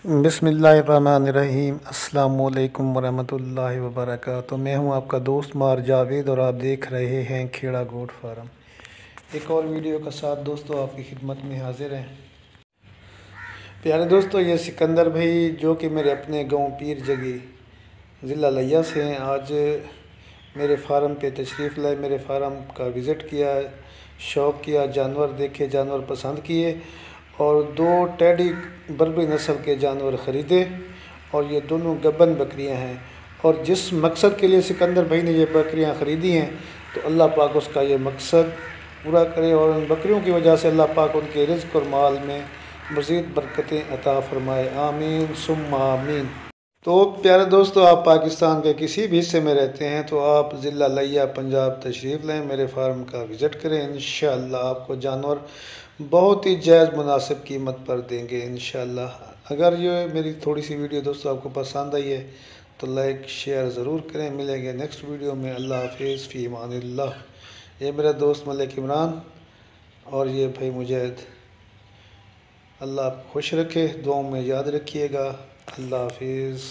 बिस्मिल्लाहिर्रहमानिर्रहीम। अस्सलाम वालेकुम वरहमतुल्लाहि वबरकातुहू। मैं हूं आपका दोस्त मार जावेद और आप देख रहे हैं खेड़ा गोट फार्म। एक और वीडियो के साथ दोस्तों आपकी खिदमत में हाजिर हैं। प्यारे दोस्तों, ये सिकंदर भाई जो कि मेरे अपने गांव पीर जगी ज़िला लिया से हैं, आज मेरे फार्म पे तशरीफ़ लाए, मेरे फार्म का विज़िट किया, शौक़ किया, जानवर देखे, जानवर पसंद किए और दो टेडी बर्बरी नस्ल के जानवर ख़रीदे और ये दोनों गब्बन बकरियां हैं। और जिस मकसद के लिए सिकंदर भाई ने ये बकरियां ख़रीदी हैं, तो अल्लाह पाक उसका ये मकसद पूरा करे और उन बकरियों की वजह से अल्लाह पाक उनके रिज़्क़ और माल में मज़ीद बरकतें अता फ़रमाए। आमीन सुम्मा आमीन। तो प्यारे दोस्तों, आप पाकिस्तान के किसी भी हिस्से में रहते हैं तो आप ज़िला लिया पंजाब तशरीफ़ लें, मेरे फार्म का विज़िट करें। इंशाअल्लाह आपको जानवर बहुत ही जायज़ मुनासिब कीमत पर देंगे इंशाअल्लाह। अगर ये मेरी थोड़ी सी वीडियो दोस्तों आपको पसंद आई है तो लाइक शेयर ज़रूर करें। मिलेंगे नेक्स्ट वीडियो में। अल्लाह हाफिज़, फ़ी अमानिल्लाह। ये मेरा दोस्त मलिक इमरान और ये भाई मुजैद। अल्लाह खुश रखे, दुआओं में याद रखिएगा। अल्लाह हाफिज़।